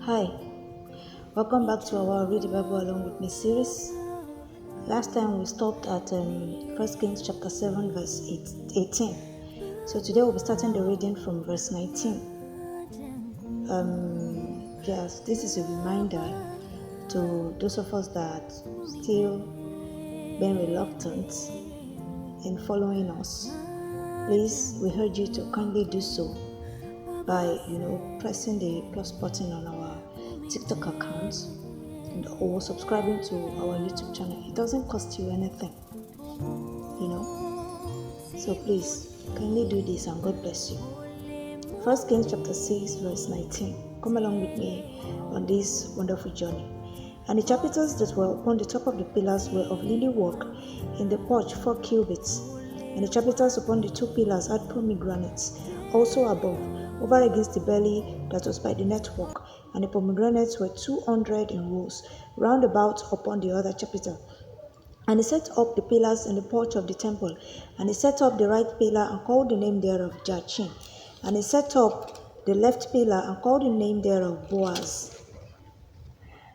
Hi, welcome back to our Read the Bible Along with Me series. Last time we stopped at 1 Kings chapter 7 verse 18. So today we'll be starting the reading from verse 19. Yes, this is a reminder to those of us that still being reluctant in following us. Please, we urge you to kindly do so by pressing the plus button on our TikTok account or subscribing to our YouTube channel. It doesn't cost you anything, so please kindly do this and God bless you. 1 Kings chapter 6 verse 19. Come along with me on this wonderful journey. And the chapiters that were upon the top of the pillars were of lily work, in the porch 4 cubits. And the chapiters upon the 2 pillars had pomegranates also above, over against the belly that was by the network. And the pomegranates were 200 in rows, round about upon the other chapiter. And he set up the pillars in the porch of the temple. And he set up the right pillar and called the name thereof Jachin. And he set up the left pillar and called the name thereof Boaz.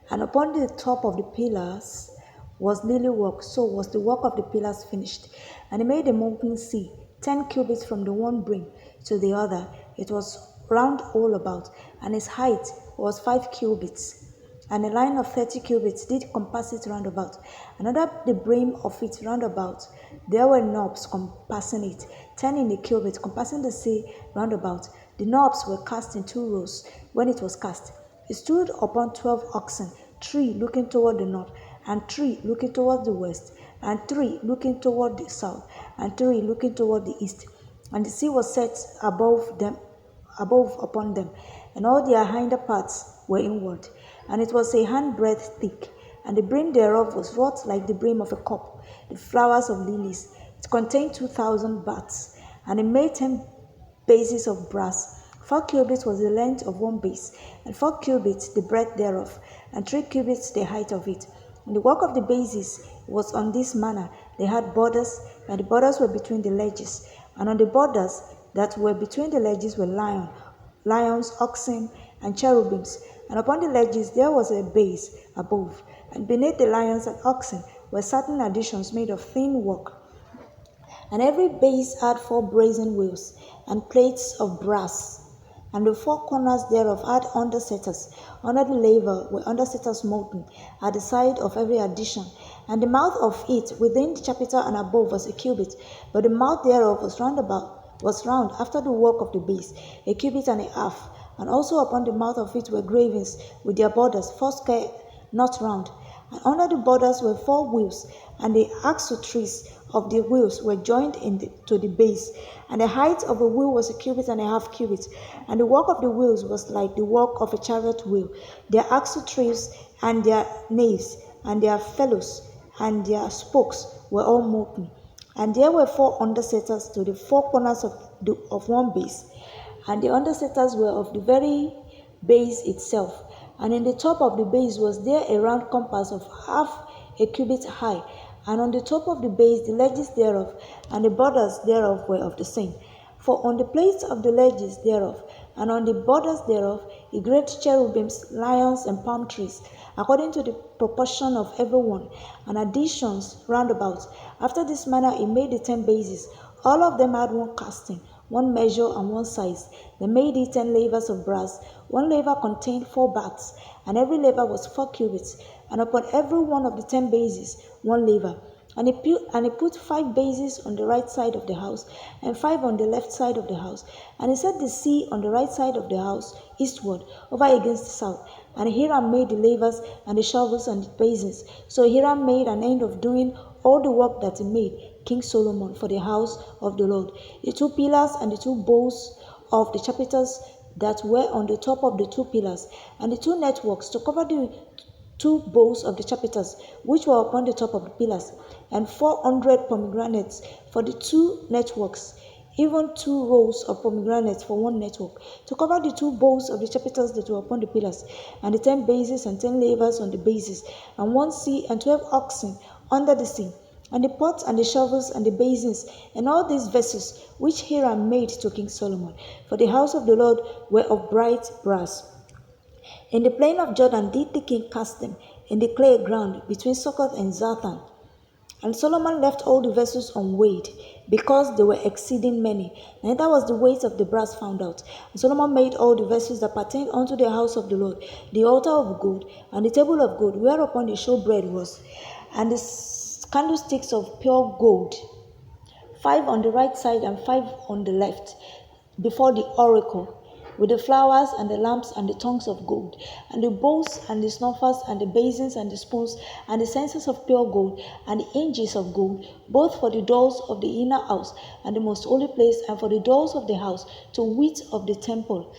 And upon the top of the pillars was lily work, so was the work of the pillars finished. And he made a molten sea, 10 cubits from the one brim to the other. It was round all about, and its height was 5 cubits. And a line of 30 cubits did compass it round about. And under the brim of it round about, there were knobs compassing it, 10 in a cubit, compassing the sea round about. The knobs were cast in 2 rows when it was cast. It stood upon 12 oxen, 3 looking toward the north, and 3 looking toward the west, and 3 looking toward the south, and 3 looking toward the east. And the sea was set above upon them, and all their hinder parts were inward. And it was a handbreadth thick, and the brim thereof was wrought like the brim of a cup, the flowers of lilies. It contained 2,000 baths, and he made 10 bases of brass. 4 cubits was the length of one base, and 4 cubits the breadth thereof, and 3 cubits the height of it. And the work of the bases was on this manner. They had borders, and the borders were between the ledges. And on the borders that were between the ledges were lions, oxen, and cherubims. And upon the ledges there was a base above, and beneath the lions and oxen were certain additions made of thin work. And every base had 4 brazen wheels, and plates of brass. And the 4 corners thereof had undersetters. Under the laver were undersetters molten at the side of every addition. And the mouth of it within the chapiter and above was a cubit, but the mouth thereof was round after the work of the base, a cubit and a half. And also upon the mouth of it were gravings with their borders, 4 square, not round. And under the borders were 4 wheels, and the axletrees of the wheels were joined to the base. And the height of a wheel was a cubit and a half cubit. And the work of the wheels was like the work of a chariot wheel. Their axletrees and their naves and their felloes and their spokes were all molten. And there were 4 undersetters to the 4 corners of one base. And the undersetters were of the very base itself. And in the top of the base was there a round compass of half a cubit high. And on the top of the base the ledges thereof and the borders thereof were of the same. For on the plates of the ledges thereof and on the borders thereof he graved cherubims, lions, and palm trees, according to the proportion of every one, and additions round about. After this manner he made the 10 bases. All of them had 1 casting, 1 measure, and 1 size. They made it 10 lavers of brass. 1 laver contained 4 baths, and every laver was 4 cubits, and upon every one of the 10 bases 1 laver. And he put 5 bases on the right side of the house, and 5 on the left side of the house. And he set the sea on the right side of the house, eastward, over against the south. And Hiram made the lavers and the shovels and the basins. So Hiram made an end of doing all the work that he made King Solomon for the house of the Lord. The 2 pillars and the 2 bowls of the chapiters that were on the top of the 2 pillars, and the 2 networks to cover the 2 bowls of the chapiters which were upon the top of the pillars, and 400 pomegranates for the 2 networks, even 2 rows of pomegranates for 1 network, to cover the 2 bowls of the chapiters that were upon the pillars, and the 10 bases and 10 lavers on the bases, and 1 sea and 12 oxen under the sea, and the pots and the shovels and the basins, and all these vessels which Hiram made to King Solomon for the house of the Lord were of bright brass. In the plain of Jordan did the king cast them, in the clay ground between Succoth and Zarthan. And Solomon left all the vessels unweighed, because they were exceeding many. Neither was the weight of the brass found out. And Solomon made all the vessels that pertained unto the house of the Lord, the altar of gold, and the table of gold, whereupon the showbread was, and the candlesticks of pure gold, 5 on the right side and 5 on the left, before the oracle, with the flowers and the lamps and the tongues of gold, and the bowls and the snuffers and the basins and the spoons and the censers of pure gold, and the hinges of gold, both for the doors of the inner house and the most holy place, and for the doors of the house, to wit of the temple.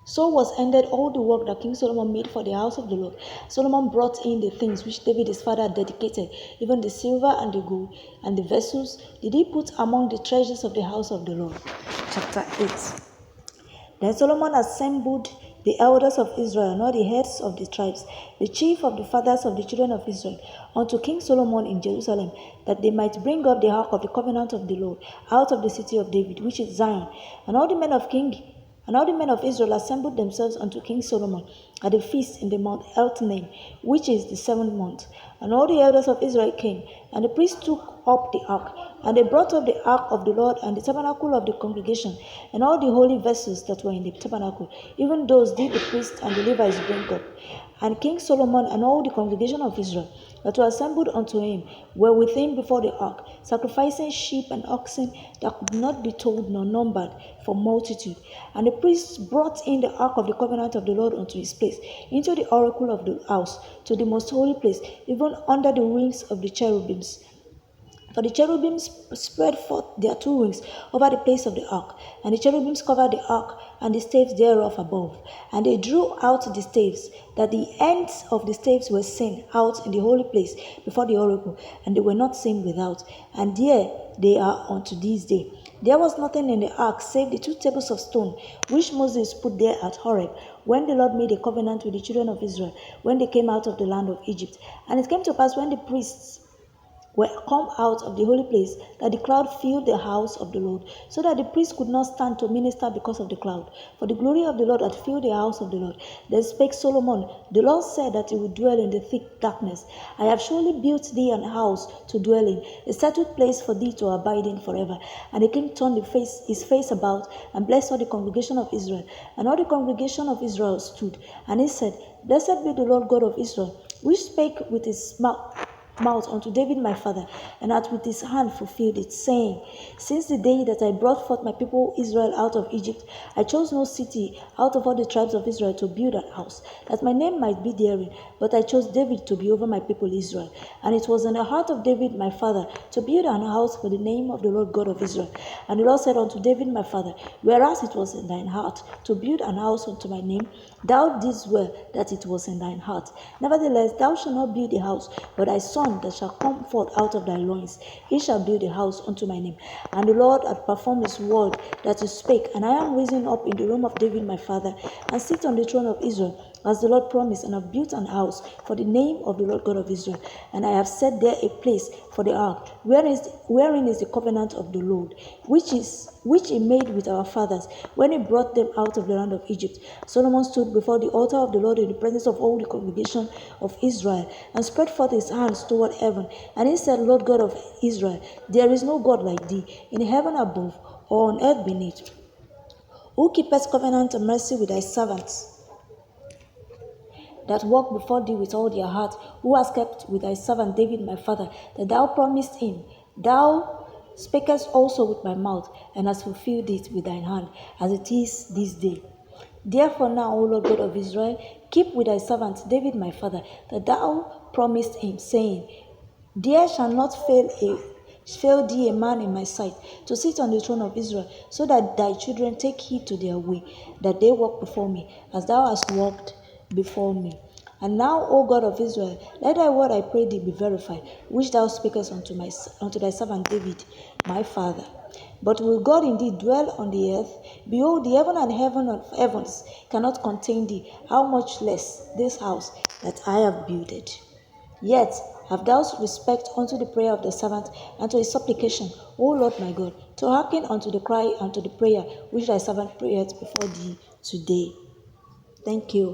So was ended all the work that King Solomon made for the house of the Lord. Solomon brought in the things which David his father had dedicated, even the silver and the gold, and the vessels did he put among the treasures of the house of the Lord. Chapter 8. Then Solomon assembled the elders of Israel, and all the heads of the tribes, the chief of the fathers of the children of Israel, unto King Solomon in Jerusalem, that they might bring up the ark of the covenant of the Lord out of the city of David, which is Zion. And all the men of Israel assembled themselves unto King Solomon at the feast in the month Eltanim, which is the 7th month. And all the elders of Israel came, and the priests took up the ark, and they brought up the ark of the Lord and the tabernacle of the congregation, and all the holy vessels that were in the tabernacle, even those did the priests and the Levites bring up. And King Solomon and all the congregation of Israel that were assembled unto him were with him before the ark, sacrificing sheep and oxen that could not be told nor numbered for multitude. And the priests brought in the ark of the covenant of the Lord unto his place, into the oracle of the house, to the most holy place, even under the wings of the cherubims. For the cherubims spread forth their 2 wings over the place of the ark, and the cherubims covered the ark and the staves thereof above. And they drew out the staves, that the ends of the staves were seen out in the holy place before the oracle, and they were not seen without. And there they are unto this day. There was nothing in the ark save the 2 tables of stone, which Moses put there at Horeb, when the Lord made a covenant with the children of Israel, when they came out of the land of Egypt. And it came to pass, when the priests were come out of the holy place, that the cloud filled the house of the Lord, so that the priest could not stand to minister because of the cloud. For the glory of the Lord had filled the house of the Lord. Then spake Solomon, the Lord said that he would dwell in the thick darkness. I have surely built thee an house to dwell in, a settled place for thee to abide in forever. And the king turned his face about, and blessed all the congregation of Israel. And all the congregation of Israel stood. And he said, Blessed be the Lord God of Israel, which spake with his mouth unto David my father, and hath with his hand fulfilled it, saying, Since the day that I brought forth my people Israel out of Egypt, I chose no city out of all the tribes of Israel to build an house, that my name might be therein, but I chose David to be over my people Israel. And it was in the heart of David my father to build an house for the name of the Lord God of Israel. And the Lord said unto David my father, Whereas it was in thine heart to build an house unto my name, thou didst well that it was in thine heart. Nevertheless, thou shalt not build a house, but thy son that shall come forth out of thy loins, he shall build a house unto my name. And the Lord hath performed his word that he spake, and I am risen up in the room of David my father, and sit on the throne of Israel, as the Lord promised, and have built an house for the name of the Lord God of Israel. And I have set there a place for the ark, wherein is the covenant of the Lord, which he made with our fathers, when he brought them out of the land of Egypt. Solomon stood before the altar of the Lord in the presence of all the congregation of Israel, and spread forth his hands toward heaven. And he said, Lord God of Israel, there is no God like thee, in heaven above or on earth beneath, who keepeth covenant and mercy with thy servants, that walk before thee with all their heart, who hast kept with thy servant David my father, that thou promised him. Thou spakest also with my mouth, and hast fulfilled it with thine hand, as it is this day. Therefore now, O Lord God of Israel, keep with thy servant David my father, that thou promised him, saying, There shall not fail thee a man in my sight, to sit on the throne of Israel, so that thy children take heed to their way, that they walk before me, as thou hast walked before me. And now, O God of Israel, let thy word, I pray thee, be verified, which thou speakest unto thy servant David, my father. But will God indeed dwell on the earth? Behold, the heaven and heaven of heavens cannot contain thee, how much less this house that I have builded. Yet have thou respect unto the prayer of the servant, and to his supplication, O Lord my God, to hearken unto the cry and to the prayer which thy servant prayeth before thee today. Thank you.